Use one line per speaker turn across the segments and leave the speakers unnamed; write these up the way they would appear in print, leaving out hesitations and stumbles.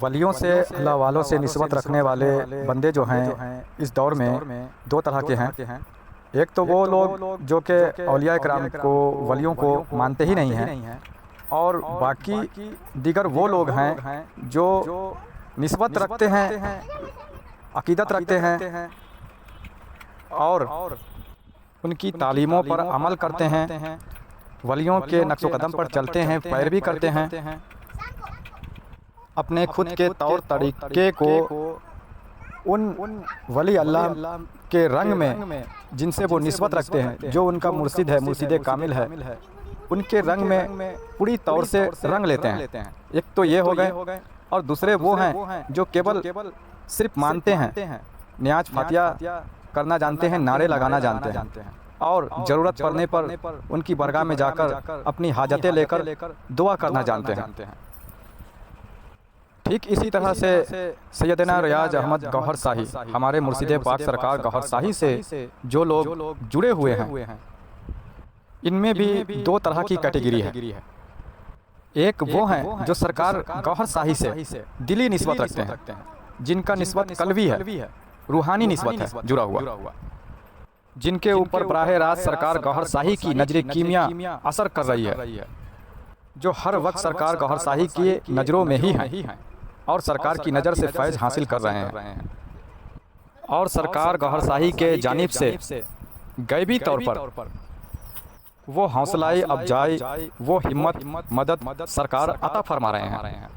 वलियों से अल्लाह वालों से निस्बत रखने वाले बंदे जो हैं इस दौर में दो तरह के हैं। एक तो वो लोग जो कि औलिया इकराम को, वलियों को मानते ही नहीं हैं, और बाकी दीगर वो लोग हैं जो निस्बत रखते हैं, अकीदत रखते हैं और उनकी तालीमों पर अमल करते हैं, वलियों के नक्शो कदम पर चलते हैं, पैरवी करते हैं, अपने खुद के तौर तरीके को उन वली अल्लाह के रंग में जिनसे वो निस्बत रखते हैं, जो उनका मुर्शिद है, मुर्शिद कामिल है, उनके रंग में पूरी तौर से रंग लेते हैं। एक तो ये हो गए, और दूसरे वो हैं जो केवल सिर्फ मानते हैं, नियाज फातिया करना जानते हैं, नारे लगाना जानते हैं, और ज़रूरत पड़ने पर उनकी बरगाह में जाकर अपनी हाजतें लेकर दुआ करना जानते हैं। ठीक इसी तरह से सैयदना रियाज अहमद गौहर शाही, हमारे मुर्शिद पाक सरकार गौहर शाही से जो लोग जुड़े हुए हैं, इनमें भी दो तरह की कैटेगरी है। एक वो हैं जो सरकार गौहर शाही से दिली निस्बत रखते हैं, जिनका निस्बत कल्वी है, रूहानी निस्बत है जुड़ा हुआ, जिनके ऊपर बराह रास्त सरकार गौहर शाही की नजर कीमिया असर कर रही है, जो हर वक्त सरकार गौहर शाही की नज़रों में ही हैं और सरकार की नज़र से फैज़ हासिल कर रहे हैं, और सरकार गौहर शाही के जानिब से गैबी तौर पर वो हौसलाई अफजाई, वो हिम्मत मदद सरकार अता फरमा रहे हैं।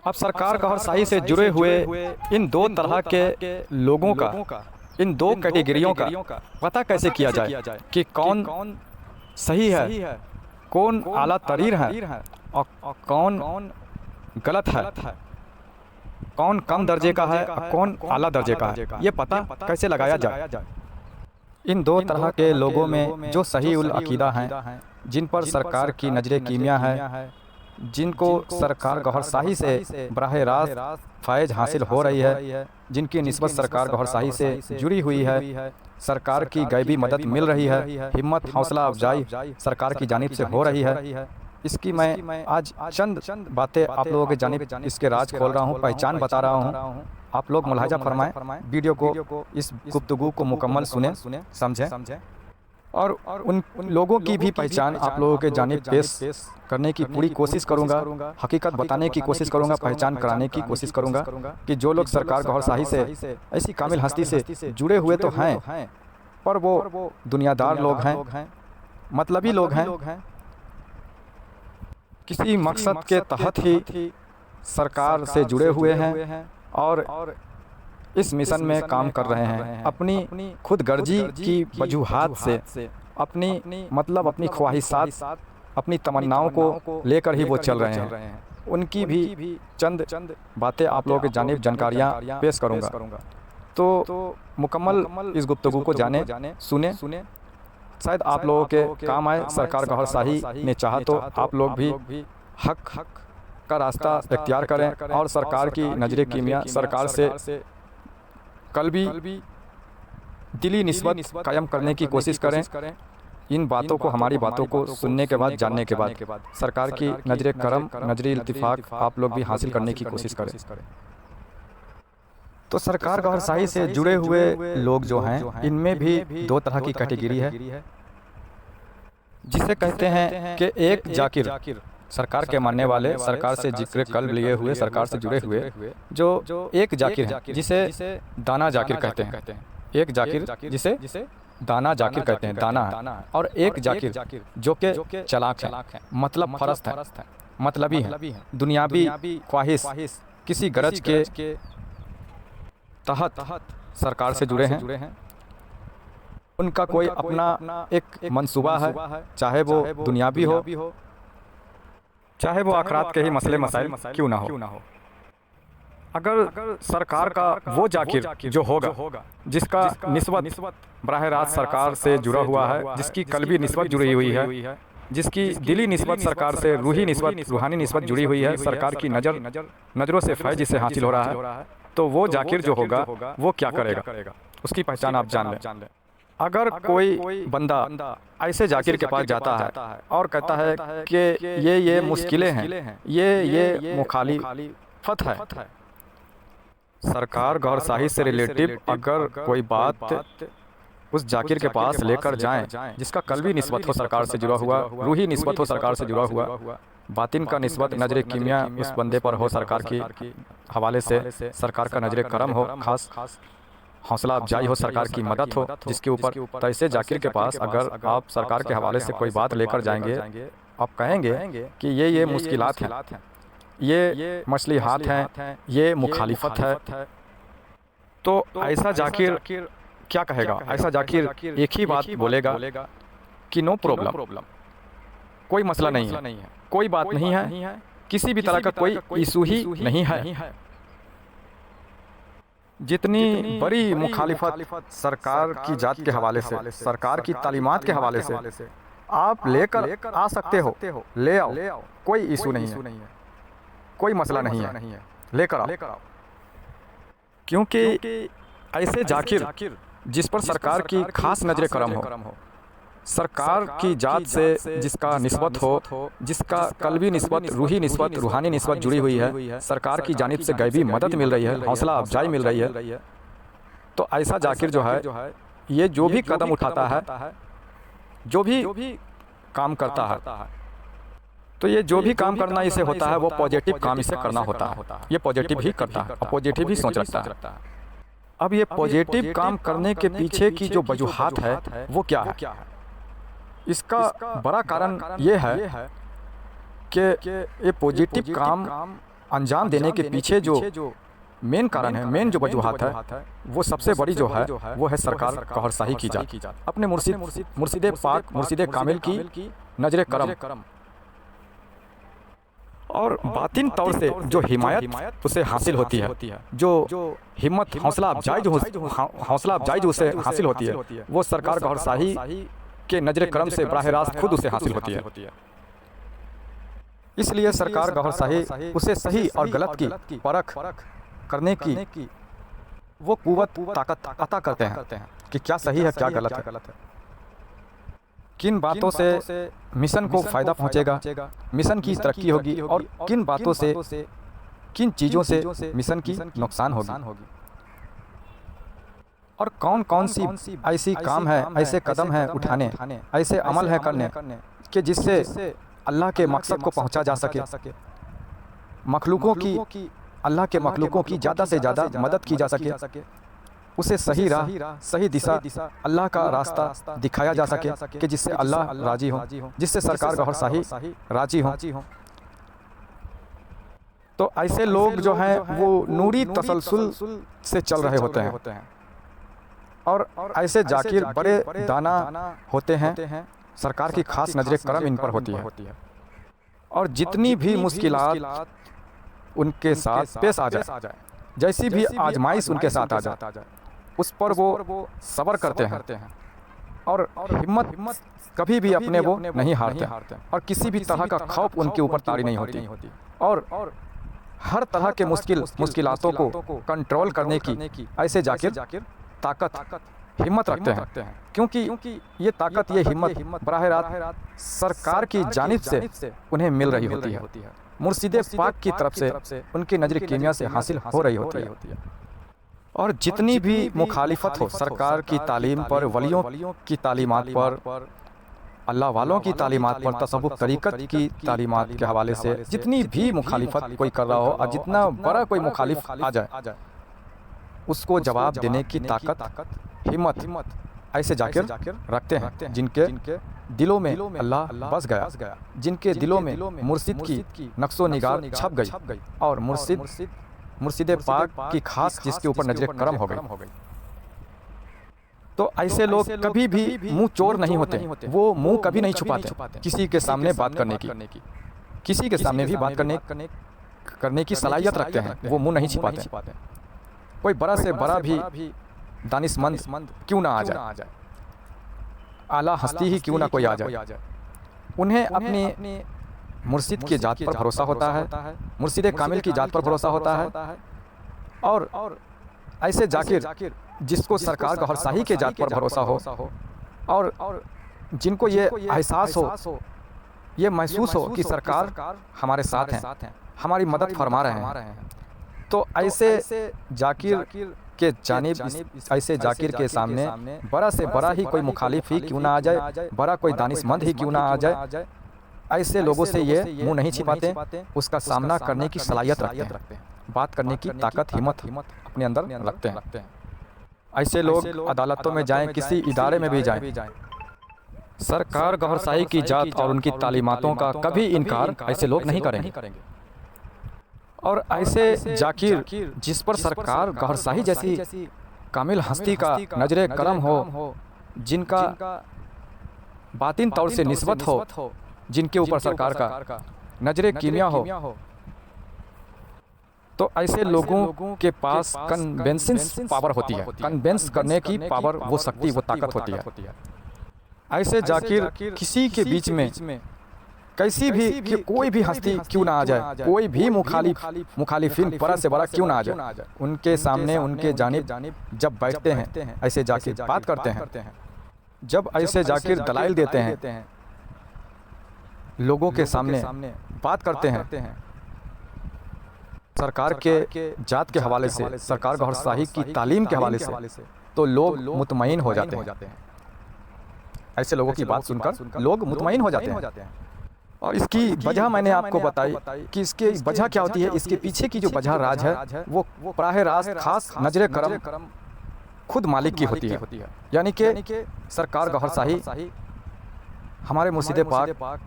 अब सरकार गौहर शाही से जुड़े हुए इन दो तरह के लोगों का, इन दो कैटेगरियों का पता कैसे किया जाए कि कौन सही है, कौन आला तरीर है और कौन गलत है, कौन कम दर्जे का है और कौन आला दर्जे का है, ये पता कैसे लगाया जाए। इन दो तरह के लोगों में जो सही उल अकीदा हैं, जिन पर सरकार की नजर कीमिया है, जिनको सरकार गौहर शाही से बराह रास्त फ़ैज़ हासिल हो रही है, जिनकी निस्बत सरकार गौहर शाही से जुड़ी हुई है, सरकार की गैबी मदद मिल रही है, हिम्मत हौसला अफजाई सरकार की जानिब से हो रही है, इसकी मैं आज चंद बातें आप लोगों के जानिब इसके राज खोल रहा हूँ, पहचान बता रहा हूँ। आप लोग मुलाहिजा फरमाएं, वीडियो को, इस गुफ्तगू को मुकम्मल सुने, समझें, और उन लोगों की भी पहचान आप लोगों के जानिब पेश करने की पूरी कोशिश करूंगा, हकीकत बताने की कोशिश करूंगा, पहचान कराने की कोशिश करूंगा कि जो लोग सरकार गौहर शाही से, ऐसी कामिल हस्ती से जुड़े हुए तो हैं, पर वो दुनियादार लोग हैं, मतलबी लोग हैं, किसी मकसद के तहत ही सरकार से जुड़े हुए हैं और इस मिशन में काम कर रहे हैं, अपनी खुद गर्जी की वजूहात से, अपनी ख्वाहिशात, अपनी तमन्नाओं को लेकर ही वो चल रहे हैं। उनकी भी चंद बातें आप लोगों की जानिब जानकारियाँ पेश करूँगा, तो मुकम्मल इस गुफ्तगू को जाने, सुने, शायद आप लोगों के काम आए। सरकार गौहर शाही ने चाहा तो आप लोग भी हक का रास्ता इख्तियार करें और सरकार की नजर कीमिया, सरकार से कल्बी दिली निस्बत कायम करने की कोशिश करें। इन बातों को, हमारी बातों को सुनने के बाद, जानने के बाद सरकार की नजर करम, नजर इल्तिफाक आप लोग भी हासिल करने की कोशिश करें। तो सरकार गौहर शाही से जुड़े हुए लोग जो हैं, इनमें भी दो तरह की कैटेगरी है, जिसे कहते हैं कि एक जाकिर, सरकार के मानने वाले, सरकार से जिक्र कल्ब लिए हुए, सरकार से जुड़े हुए, जो एक जाकिर है जिसे दाना जाकिर कहते हैं। एक जाकिर जिसे दाना जाकिर कहते हैं, दाना है, और एक जाकिर जो कि चलाक है, मतलब फरस्त है, मतलबी है, दुनियावी ख्वाहिश, किसी गरज के तहत सरकार से जुड़े हैं। उनका कोई अपना एक मंसूबा है, चाहे वो दुनियावी हो, चाहे वो आखिरात के ही मसले मसाइल क्यों ना हो। अगर सरकार का वो जाकिर जो होगा, जिसका निस्बत बराह रास्त सरकार से जुड़ा हुआ है, जिसकी कल्बी निस्बत जुड़ी हुई है, जिसकी दिली निस्बत सरकार से, रूहानी निस्बत जुड़ी हुई है, सरकार की नज़रों से फैज़ जिसे हासिल हो रहा है, तो वो जाकिर जो होगा वो क्या करेगा, उसकी पहचान आप जान लें। अगर कोई बंदा ऐसे जाकिर के पास जाता है और कहता है कि ये मुश्किलें हैं, ये मुखालिफ मुखालिफत है। सरकार गौरशाही से रिलेटिव अगर कोई बात उस जाकिर के पास लेकर जाएं जिसका कल्बी निस्बत हो सरकार से जुड़ा हुआ, रूही निस्बत हो सरकार से जुड़ा हुआ, बातिन का निस्बत नजर कीमिया उस बंदे पर हो सरकार की हवाले से, सरकार का नजर करम हो, खास हौसला अफजाई हो, सरकार की मदद हो जिसके ऊपर, तो ऐसे जाकिर के पास अगर आप सरकार के हवाले से कोई बात लेकर जाएंगे, आप कहेंगे कि ये मुश्किलात हैं, ये मसलिहात हैं, ये मुखालिफत है, तो ऐसा जाकिर क्या कहेगा? ऐसा जाकिर एक ही बात बोलेगा कि नो प्रॉब्लम, कोई मसला नहीं है, कोई बात नहीं है, किसी भी तरह का कोई इशू ही नहीं है। जितनी बड़ी मुखालिफत सरकार की जात के हवाले से, सरकार की तालीमात के हवाले से आप लेकर आ सकते हो, ले आओ, कोई इशू नहीं है, कोई मसला नहीं है, लेकर आओ। क्योंकि ऐसे जाकिर जिस पर सरकार की खास नजर करम हो, सरकार की जात से जिसका निस्बत हो, जिसका कल्बी निस्बत, रूही निस्बत, रूहानी निस्बत जुड़ी हुई है, सरकार की जानिब से गैबी मदद मिल रही है, हौसला अफजाई मिल रही है, तो ऐसा जाकिर जो है ये जो भी कदम उठाता है, जो भी काम करता है, तो ये जो भी काम करना इसे होता है वो पॉजिटिव काम इसे करना होता है, ये पॉजिटिव ही करता है और पॉजिटिव ही सोच रखता है। अब ये पॉजिटिव काम करने के पीछे की जो वजूहात है वो क्या है? इसका बड़ा कारण ये है कि ये पॉजिटिव काम अंजाम देने के पीछे जो मेन कारण है, मेन जो वजूहात है, वो सबसे बड़ी जो है वो है सरकार कहरशाही की जात, अपने मुर्शिद पाक, मुर्शिद कामिल की नजर करम और बातिन तौर से जो हिमायत उसे हासिल होती है, जो हिम्मत, हौसला अफजाई जो उसे हासिल होती है, वो सरकार कहरशाही के नजर करम से बराह रास्त खुद उसे हासिल होती है। इसलिए सरकार कहरशाही उसे सही और गलत की परख करने की वो कुव्वत, ताकत अता करते हैं कि क्या सही है, क्या गलत है, किन बातों से मिशन को फ़ायदा पहुंचेगा, मिशन की तरक्की होगी, और किन बातों से, किन चीज़ों से मिशन की नुकसान होगी, और कौन कौन सी ऐसी काम है, ऐसे कदम हैं उठाने, ऐसे अमल है करने कि जिससे अल्लाह के मकसद को पहुंचा जा सके, मखलूकों की, अल्लाह के मखलूकों की ज़्यादा से ज़्यादा मदद की जा सके, उसे सही राह, सही दिशा, अल्लाह का रास्ता दिखाया जा सके कि जिससे अल्लाह राजी हो, जिससे सरकार कहरशाही राजी हो। तो ऐसे लोग जो हैं वो नूरी तसलसल से चल रहे होते हैं, और ऐसे जाकिर बड़े दाना होते हैं, सरकार की खास नजर करम इन पर होती है, और जितनी भी मुश्किलात उनके साथ पेश आ जाए, जैसी भी आजमाइश उनके साथ आ जाए, उस पर वो सब्र करते हैं, और हिम्मत कभी भी अपने वो नहीं हारते, और किसी भी तरह का खौफ उनके ऊपर तारी नहीं होती, और हर तरह के मुश्किलातों को कंट्रोल करने की ऐसे जाकिर ताकत, हिम्मत रखते हैं, क्योंकि ये ताकत, ये हिम्मत बराह रास्त सरकार की जानिब से उन्हें मिल रही होती है, मुर्शिद पाक की तरफ से उनकी नजर कीमिया से हासिल हो रही होती है। और जितनी भी मुखालिफत हो सरकार की तालीम पर, वलियों की तालीमात पर, अल्लाह वालों की तालीमात पर, तसव्वुफ तरीक़त की तालीमात के हवाले से जितनी भी मुखालिफत कोई कर रहा हो, और जितना बड़ा कोई मुखालिफ आ जाए, उसको जवाब देने की ताकत, हिम्मत ऐसे जाकिर रखते हैं जिनके दिलों में अल्लाह बस गया, जिनके दिलों में मुर्शिद की नक्शो निगार छप गई, और मुर्शिद पाक की खास जिसके ऊपर नजर करम हो गई। तो ऐसे लोग कभी भी मुंह चोर नहीं होते, वो मुंह कभी नहीं छुपाते किसी के सामने बात करने की, किसी के सामने भी बात करने की सलाहियत रखते हैं, वो मुंह नहीं छिपाते। कोई बड़ा से बड़ा भी दानिशमंद क्यों ना आ जाए, आला हस्ती ही क्यों ना कोई आ जाए, उन्हें अपनी मुर्शिद की जात पर भरोसा होता है, मुर्शिद कामिल की जात पर भरोसा होता है, और ऐसे जाकिर जिसको सरकार कहरशाही के जात पर भरोसा हो, और जिनको ये एहसास हो, ये महसूस हो कि सरकार हमारे साथ हैं, हमारी मदद फरमा रहे हैं, तो ऐसे जाकिर के जानिब, ऐसे जाकिर के सामने बड़ा से बड़ा ही कोई मुखालिफ ही क्यों ना आ जाए, बड़ा कोई दानिशमंद ही क्यों ना आ जाए, ऐसे लोगों से ये मुंह नहीं छिपाते, उसका सामना करने की सलाहियत रखते हैं, बात करने की ताकत हिम्मत अपने अंदर रखते हैं। ऐसे लोग अदालतों में जाएं, किसी इदारे में भी जाएं, सरकार गौहरशाही की जात और उनकी तालीमातों का कभी इनकार ऐसे लोग नहीं करेंगे। और ऐसे जाकिर जिस पर सरकार गौहरशाही जैसी कामिल हस्ती का नजरे करम हो, जिनका बातिन तौर से निस्बत हो, जिनके ऊपर सरकार का नजरे कीमिया हो, तो ऐसे लोगों के पास कन्वेंशन पावर होती है, कन्वेंस करने की पावर, वो शक्ति, वो ताकत होती है। ऐसे जाकिर किसी के बीच में कैसी भी कि कोई भी हस्ती क्यों ना आ जाए, कोई भी मुखालिफिन बड़ा से बड़ा क्यों ना आ जाए, उनके सामने उनके जानिब जब बैठते हैं ऐसे जाकिर बात करते हैं, जब ऐसे जाकिर दलाइल देते हैं, लोगों के सामने बात करते हैं, सरकार के जात के हवाले से, सरकार गौहरशाही की तालीम के हवाले से, तो लोग मुतमईन हो जाते हैं। ऐसे लोगों की बात सुनकर लोग मुतमईन हो जाते हैं। और इसकी वजह मैंने आपको बताई कि इसकी वजह क्या होती है। इसके पीछे की जो वजह राज है वो प्राह रास्त खास नजरे करम खुद मालिक की होती है, यानी कि सरकार गौहरशाही, हमारे मुर्शिद पाक,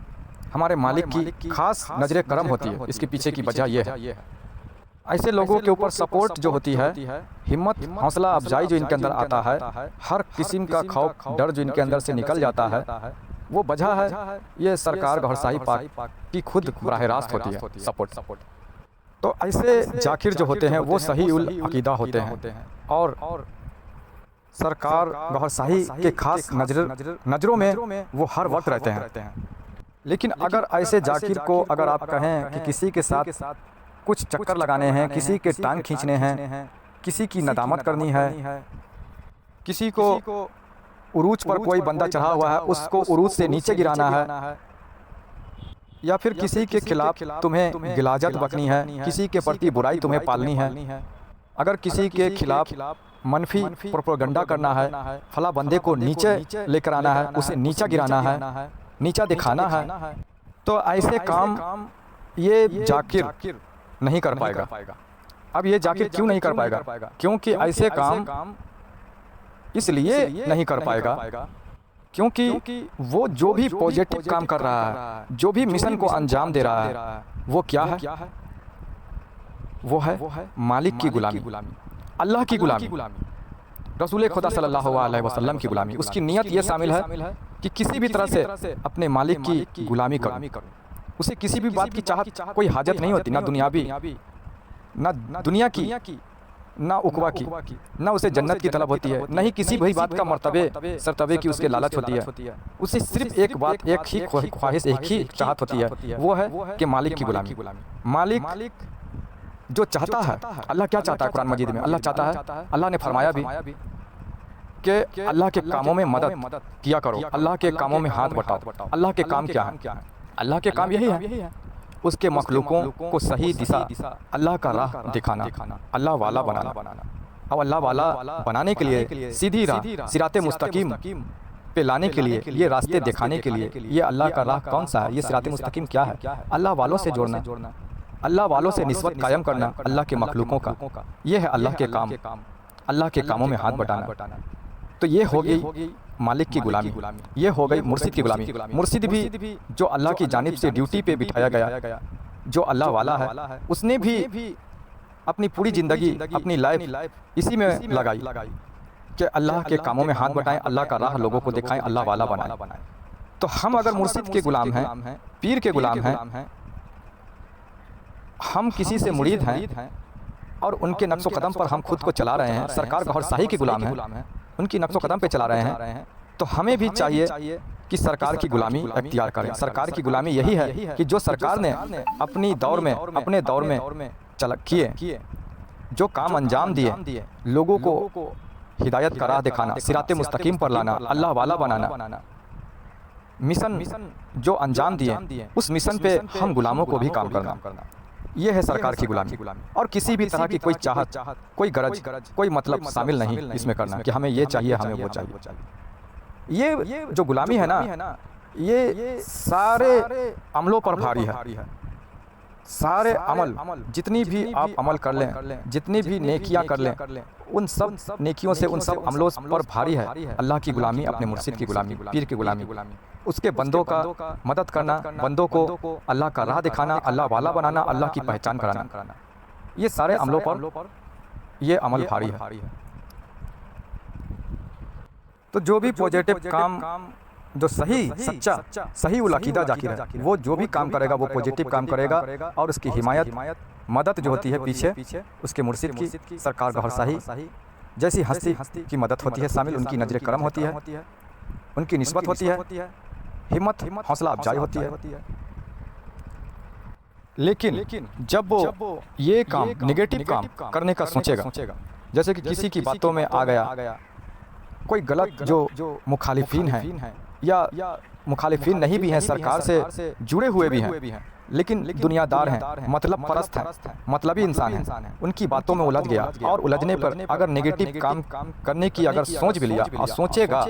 हमारे मालिक की खास नजरे करम होती है। इसके पीछे की वजह यह है, ऐसे लोगों के ऊपर सपोर्ट जो होती है, हिम्मत, हौसला अफजाई जो इनके अंदर आता है, हर किस्म का खौफ डर जो इनके अंदर से निकल जाता है, वो वजह है ये सरकार गौहरशाही पाक की खुद बराह रास्त होती है सपोर्ट। तो ऐसे जाकिर जो होते हैं वो सही उल अकीदा होते हैं और सरकार गौहरशाही के खास नजरों में वो हर वक्त रहते हैं। लेकिन अगर ऐसे जाकिर को अगर आप कहें कि किसी के साथ कुछ चक्कर लगाने हैं, किसी के टांग खींचने हैं, किसी की नदामत करनी है, किसी को उरूज पर कोई बंदा चढ़ा हुआ है उसको उरूज से नीचे गिराना है, या फिर किसी के खिलाफ तुम्हें गिलाजत बकनी है, किसी के प्रति बुराई तुम्हें पालनी है, अगर किसी के खिलाफ मनफी प्रोपेगेंडा करना है, फला बंदे को नीचे लेकर आना है, उसे नीचा गिराना है, नीचा दिखाना है, तो ऐसे काम ये जाकिर नहीं कर पाएगा। अब ये जाकिर क्यों नहीं कर पाएगा? क्योंकि ऐसे काम इसलिए नहीं कर पाएगा क्योंकि वो जो भी पॉजिटिव काम कर रहा है, जो भी मिशन को अंजाम दे रहा है, वो क्या है? वो है मालिक की गुलामी, अल्लाह की गुलामी, रसूल खुदा सल्लल्लाहु अलैहि वसल्लम की गुलामी। उसकी नियत ये शामिल है कि किसी भी तरह से अपने मालिक की गुलामी करूं। उसे किसी भी बात की चाहत कोई हाजत नहीं होती, ना दुनियावी, ना दुनिया की, ना उकवा की, ना उसे जन्नत की तलब होती है, नहीं किसी भी बात का मर्तबे सरतबे की उसके लालच होती है। उसे सिर्फ एक बात, एक ही ख्वाहिश, एक ही चाहत होती है, वो है कि मालिक की गुलामी। मालिक जो चाहता है, अल्लाह क्या चाहता है कुरान मजीद में? अल्लाह चाहता है, अल्लाह ने फरमाया भी कि अल्लाह के कामों में मदद किया करो, अल्लाह के कामों में हाथ बटाओ। अल्लाह के काम क्या है? अल्लाह के काम यही है, उसके मखलूकों को सही दिशा, अल्लाह का राह दिखाना, अल्लाह वाला बनाना। अब अल्लाह वाला बनाने के लिए, सीधी राह, सिराते मुस्तकीम पे लाने के लिए, ये रास्ते दिखाने के लिए, ये अल्लाह का राह कौन सा है? ये सिराते मुस्तकीम क्या है? अल्लाह वालों से जोड़ना, अल्लाह वालों से निस्बत कायम करना अल्लाह के मखलूकों का, ये है अल्लाह के काम, अल्लाह के कामों में हाथ बटाना। तो ये हो गई मालिक की गुलामी, ये हो गई मुर्शिद की गुलामी। मुर्शिद भी जो अल्लाह की जानिब से ड्यूटी पे बिठाया गया, जो अल्लाह वाला है, उसने भी अपनी पूरी ज़िंदगी, अपनी लाइफ इसी में लगाई कि अल्लाह के कामों में हाथ बटाएं, अल्लाह का राह लोगों को दिखाएं, अल्लाह वाला बनाएं। तो हम अगर मुर्शिद के गुलाम हैं, पीर के गुलाम हैं, हम किसी से मुरीद हैं और उनके नक्शो कदम पर हम खुद को चला रहे हैं, सरकार गौहरशाही के गुलाम हैं, उनकी नक्शो कदम पे चला रहे हैं, तो हमें भी चाहिए कि सरकार की गुलामी अख्तियार करें। सरकार की गुलामी यही है कि जो सरकार ने अपने दौर में किए, जो काम अंजाम दिए, लोगों को हिदायत का राह दिखाना, सिराते मुस्तकीम पर लाना, अल्लाह वाला बनाना, मिशन जो अंजाम दिए, उस मिशन पे हम गुलामों को भी काम करना। ये है सरकार की गुलामी। और किसी भी तरह की कोई चाहत, कोई गरज, कोई मतलब शामिल नहीं इसमें करना कि हमें ये चाहिए, हमें वो चाहिए। ये जो गुलामी है ना, ये सारे अमलों पर भारी है। सारे अमल, जितनी भी आप अमल कर लें, जितनी भी नेकियां कर लें, उन सब नेकियों से, उन सब अमलों पर भारी है अल्लाह की गुलामी, अपने मुर्शिद की गुलामी, पीर की गुलामी, उसके बंदों का मदद करना, बंदों को अल्लाह का राह दिखाना, अल्लाह वाला बनाना, अल्लाह की पहचान कराना। ये सारे अमलों पर ये अमल भारी है। तो जो भी पॉजिटिव काम, जो सही सच्चा सही उल अकीदा जाकिर है, वो जो भी काम करेगा वो पॉजिटिव काम करेगा। और उसकी हिमायत, मदद जो होती है पीछे उसके मुर्शिद की, सरकार गौहर शाही जैसी हस्ती की मदद होती है शामिल, उनकी नजर करम होती है, उनकी निस्बत होती है, हिम्मत हौसला अफजाई होती है। लेकिन जब वो ये काम, नेगेटिव काम करने का सोचेगा, जैसे कि किसी की बातों में आ गया, कोई गलत जो मुखालिफिन है या मुखालिफिन नहीं भी हैं, सरकार से जुड़े हुए भी हैं, लेकिन दुनियादार हैं, मतलब परस्त हैं, मतलबी इंसान हैं, उनकी बातों में उलझ गया। और उलझने पर अगर नेगेटिव काम करने की अगर सोच भी लिया और सोचेगा,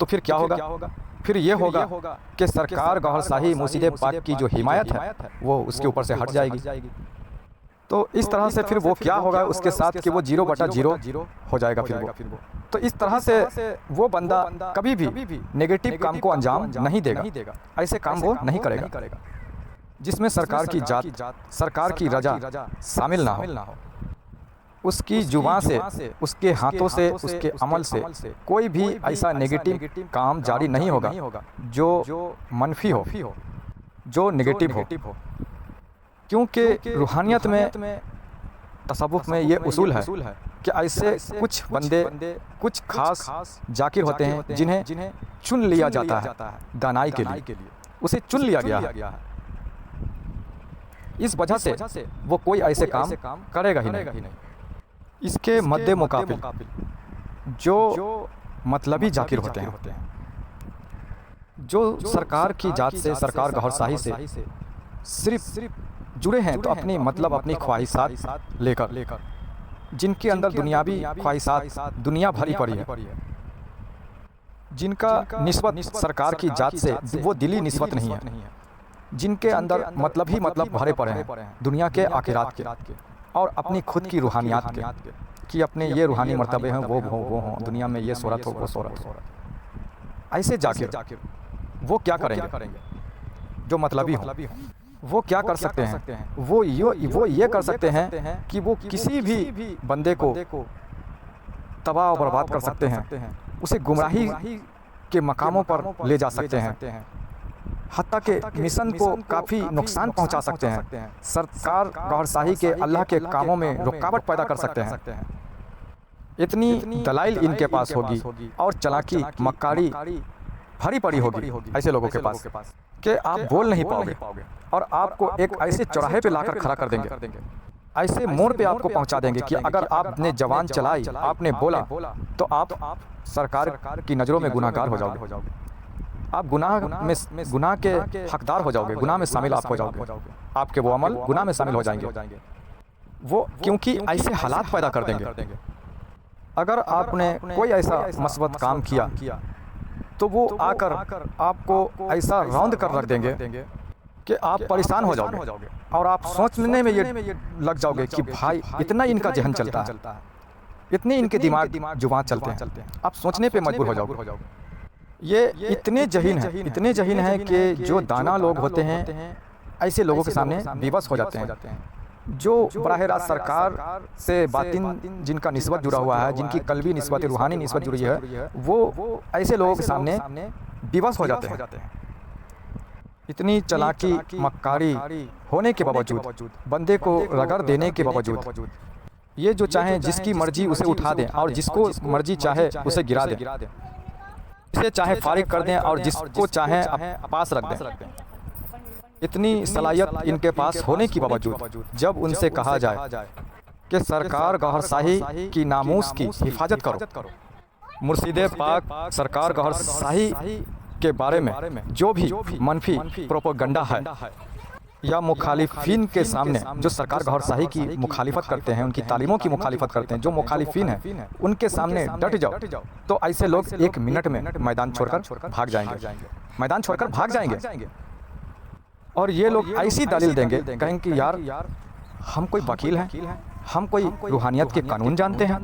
तो फिर क्या होगा? फिर ये होगा कि सरकार गौहर शाही, मुर्शिद पाक की जो हिमायत है वो उसके ऊपर से हट जाएगी। तो इस तरह से फिर वो क्या होगा उसके साथ कि वो 0/0 हो जाएगा फिर वो। तो इस तरह से वो बंदा कभी भी नेगेटिव काम को अंजाम नहीं देगा, ऐसे काम वो नहीं करेगा जिसमें सरकार की जात, सरकार की रजा शामिल ना हो। उसकी जुबान से, उसके हाथों से, उसके अमल से कोई भी ऐसा नेगेटिव काम जारी नहीं होगा जो मनफी हो, जो नेगेटिव हो। क्योंकि रूहानियत में, तसव्वुफ में ये उसूल है कि ऐसे कुछ बंदे, कुछ खास जाकिर होते हैं जिन्हें चुन लिया जाता है दानाई के लिए, उसे चुन लिया गया है। इस वजह से वो कोई ऐसे काम करेगा ही नहीं। इसके मद्दे मुकाबिल जो मतलबी जाकिर होते हैं, जो सरकार की जात से, सरकार गौहर शाही से सिर्फ जुड़े हैं, तो अपनी मतलब अपनी ख्वाहिशात लेकर, जिनके अंदर दुनियावी ख्वाहिशात दुनिया भरी पड़ी है, जिनका निस्बत सरकार की जात से वो दिली निस्बत नहीं है, जिनके अंदर मतलब ही मतलब भरे पड़े हैं दुनिया के आखिरात के और अपनी खुद की रूहानियात के, कि अपने ये रूहानी मर्तबे हैं, वो हों, दुनिया में ये सूरत हो, वो सूरत हो। ऐसे जाकिर वो क्या करेंगे? जो मतलबी हो वो क्या कर सकते हैं? वो ये कर सकते हैं कि वो किसी भी बंदे को तबाह और बर्बाद कर सकते हैं, उसे गुमराही के मकामों पर ले जा सकते हैं, हत्ता के मिशन को काफ़ी नुकसान पहुंचा सकते हैं, सरकार गौहर शाही के अल्लाह के कामों में रुकावट पैदा कर सकते हैं। इतनी दलाइल इनके पास होगी और चालाकी, मक्कारी भरी पड़ी होगी ऐसे लोगों के पास कि आप बोल नहीं पाओगे, और आपको एक ऐसे चौराहे पे लाकर खड़ा कर देंगे, ऐसे मोड़ पे आपको पहुंचा देंगे कि अगर आपने जवान चलाई, आपने बोला, तो आप सरकार की नज़रों में गुनाहगार हो जाओगे, आप गुनाह के हकदार हो जाओगे, गुनाह में शामिल आप हो जाओगे, आपके वो अमल गुनाह में शामिल हो जाएंगे वो, क्योंकि ऐसे हालात पैदा कर देंगे। अगर आपने कोई ऐसा मस्बत काम किया तो वो आकर आपको ऐसा रौंद कर रख देंगे कि आप परेशान हो जाओगे और आप सोचने में ये लग जाओगे कि भाई इतना इनका जहन चलता है, इतने इनके दिमाग जुबान चलते हैं, आप सोचने पे मजबूर हो जाओगे। ये इतने जहीन हैं कि जो दाना लोग होते हैं ऐसे लोगों के सामने विवश हो जाते हैं। जो बराह रास्त सरकार से बातिन जिनका निस्बत जुड़ा हुआ है, जिनकी कल्बी निस्बत, रूहानी निस्बत जुड़ी है, वो ऐसे लोगों के सामने विवश हो जाते हैं। इतनी चालाकी, मक्कारी होने के बावजूद, बंदे को रगड़ देने के बावजूद, ये जो चाहें जिसकी मर्जी उसे उठा दें और जिसको मर्जी चाहे उसे गिरा दें, इसे चाहे फारिग कर दें और जिसको चाहें पास रख दें। इतनी सलाहियत इनके पास होने की बावजूद जब उनसे कहा जाए कि सरकार गौहर शाही की नामूस की हिफाजत करो, मुर्शिद पाक सरकार गौहर शाही के बारे में जो भी मनफी प्रोपेगेंडा है या मुखालिफिन के सामने जो सरकार गौहरशाही की मुखालिफत करते हैं, उनकी तालीमों की मुखालिफत करते हैं, जो मुखालिफिन हैं उनके सामने डट जाओ तो ऐसे लोग 1 मिनट में मैदान छोड़कर भाग जाएंगे, मैदान छोड़कर भाग जाएंगे। और ये लोग ऐसी दलील देंगे, कहेंगे कि यार हम कोई वकील हैं, हम कोई रूहानियत के कानून जानते हैं,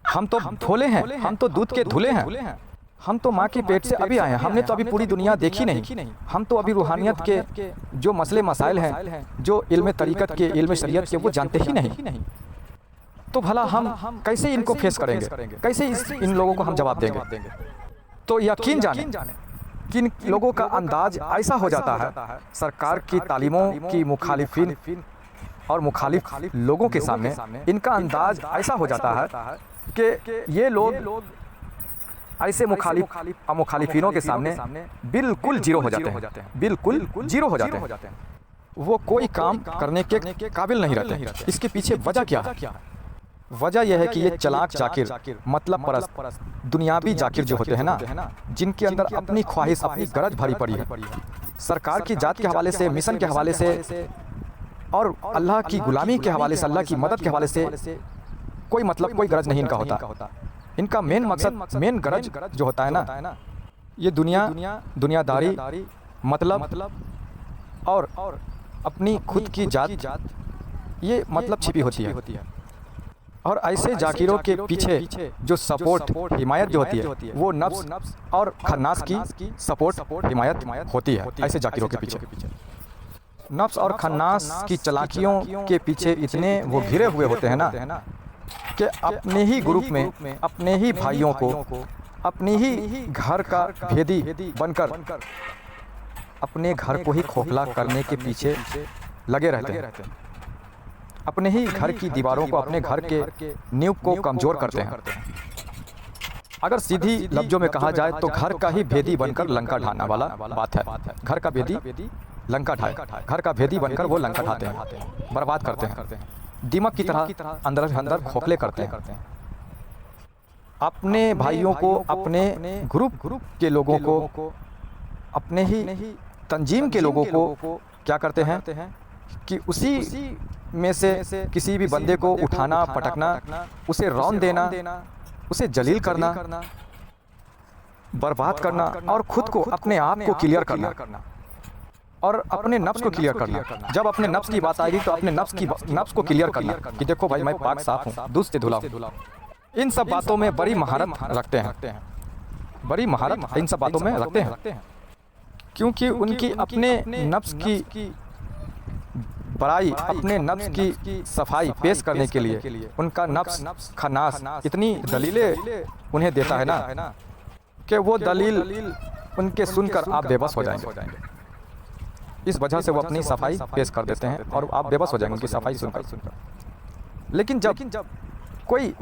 हम तो भोले हैं, हम तो दूध के धुले हैं, हम तो माँ के पेट से अभी आए हैं, हमने तो अभी पूरी दुनिया देखी नहीं, हम तो अभी रूहानियत के जो मसले मसाइल हैं, जो इल्म तरीक़त के, इल्म शरीयत के, वो जानते ही नहीं। तो भला हम कैसे इनको फेस करेंगे, कैसे इन लोगों को हम जवाब देंगे? तो यकीन जाने कि इन लोगों का अंदाज ऐसा हो जाता है सरकार की तालीमों की मुखालिफिन और मुखालिफ लोगों के सामने, इनका अंदाज ऐसा हो जाता है कि ये लोग ऐसे मुखालिफिनों के सामने बिल्कुल जीरो हो जाते हैं, बिल्कुल जीरो हो जाते हैं। वो कोई काम करने के काबिल नहीं रहते। इसके पीछे वजह क्या है? वजह यह है कि ये चलाक जाकिर, मतलब परस्त, दुनियावी जाकिर जो होते हैं ना, जिनके अंदर अपनी ख्वाहिश, अपनी गरज भरी पड़ी है, सरकार की जात के हवाले से, मिशन के हवाले से और अल्लाह की गुलामी के हवाले से, अल्लाह की मदद के हवाले से कोई मतलब, कोई गरज नहीं इनका होता। इनका मेन मकसद, मेन गरज जो होता है ना, ये दुनियादारी, मतलब और अपनी खुद की जात, ये मतलब छिपी होती है। और ऐसे जाकिरों के पीछे जो सपोर्ट, हिमायत जो होती है, वो नफ्स और खन्नास की सपोर्ट, हिमायत होती है। ऐसे जाकिरों के पीछे नफ्स और खन्नास की चलाकियों के पीछे इतने वो घिरे हुए होते हैं ना कि अपने ही ग्रुप में, अपने ही भाइयों को, अपनी ही घर का भेदी बनकर अपने घर को ही खोखला करने के पीछे लगे रहते हैं। अपने ही घर की दीवारों को, अपने घर के नींव को कमज़ोर करते हैं। अगर सीधी लफ्ज़ों में कहा जाए तो घर का ही भेदी बनकर लंका ढाना वाला बात है। घर का भेदी लंका ढाए, घर का भेदी बनकर वो लंका ढाते हैं, बर्बाद करते हैं, दीमक की तरह अंदर खोखले करते हैं। अपने भाइयों को, अपने ग्रुप के लोगों को, अपने ही तंजीम के लोगों को क्या करते हैं कि उसी में से किसी भी बंदे को उठाना, पटकना, उसे रौन देना, उसे जलील करना, बर्बाद करना और खुद को, अपने आप को क्लियर करना और अपने नफ्स को क्लियर करना। जब अपने नफ्स की बात आएगी तो अपने नफ्स को क्लियर करना कि देखो भाई, मैं पाक साफ हूँ, दूध से धुला हूँ। इन सब बातों में बड़ी महारत रखते हैं, बड़ी महारत इन सब बातों में रखते हैं, क्योंकि उनकी अपने नफ्स की बड़ाई, अपने नफ्स की सफाई पेश करने के लिए उनका नफ्स खन्नास इतनी दलीलें उन्हें देता है ना कि वो दलील उनके सुनकर आप बेबस हो जाएंगे। इस वजह से वो अपनी सफाई पेश कर देते हैं और आप बेबस हो जाएंगे उनकी सफाई सुनकर। लेकिन जब कोई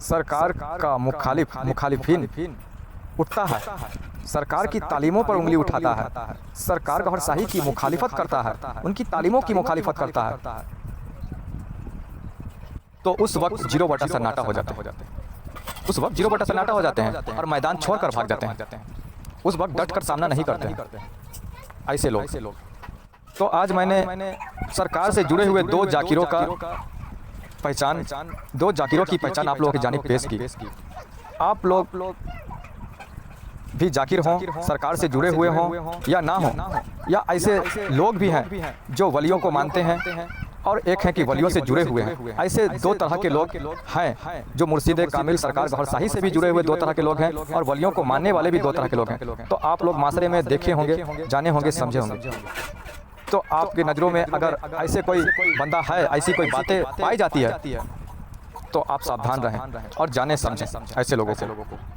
सरकार का मुखालिफिन उठता है, सरकार की तालीमों पर उंगली उठाता है, सरकार गौहरशाही की मुखालिफत करता है, उनकी तालीमों की मुखालिफत करता है, तो उस वक्त 0 सन्नाटा हो जाता है। उस वक्त 0 सन्नाटा हो जाते हैं और मैदान छोड़कर भाग जाते हैं। उस वक्त डटकर सामना नहीं करते हैं ऐसे लोग। तो आज मैंने सरकार से जुड़े हुए 2 जाकिरों की पहचान आप लोगों की जानिब पेश की। आप लोग भी जाकिर हों, सरकार से जुड़े हुए हों या ना हों, या ऐसे लोग भी हैं जो वलियों को मानते हैं और एक हैं कि वलियों से जुड़े हुए हैं। ऐसे 2 तरह के लोग हैं, जो मुर्शिद कामिल सरकार गौहरशाही से भी जुड़े हुए 2 तरह के लोग हैं और वलियों को मानने वाले भी 2 तरह के लोग हैं। तो आप लोग माशरे में देखे होंगे, जाने होंगे, समझे होंगे। तो आपकी नज़रों में अगर ऐसे कोई बंदा है, ऐसी कोई बातें पाई जाती है, तो आप सावधान रहें और जाने समझें ऐसे लोगों को।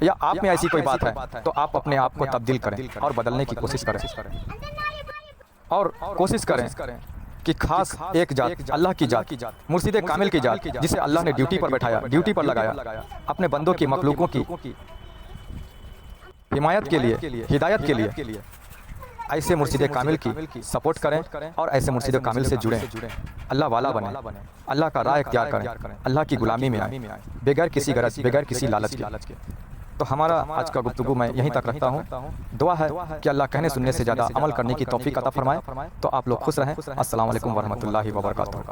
या आप में ऐसी कोई बात है तो आप अपने आप को तब्दील करें और बदलने की कोशिश करें, और कोशिश करें कि खास एक जात, अल्लाह की जात, मुर्शिद कामिल की जात, जिसे अल्लाह ने ड्यूटी पर बैठाया, ड्यूटी पर लगाया, अपने बंदों की, मखलूकों की हिमायत के लिए, हिदायत के लिए, ऐसे मुर्शिद कामिल की सपोर्ट करें और ऐसे मुर्शिद कामिल से जुड़ें। अल्लाह वाला बने, अल्लाह का राह इख्तियार करें, अल्लाह की गुलामी में आए, बगैर किसी गरज, बगैर किसी लालच के। तो हमारा आज का गुफ्तगू मैं यहीं तक रखता हूँ। दुआ है कि अल्लाह कहने सुनने से ज़्यादा अमल करने की तौफीक अता फरमाए। तो आप लोग खुश रहें। अस्सलाम वालेकुम वरहमतुल्लाहि वबरकातुहू।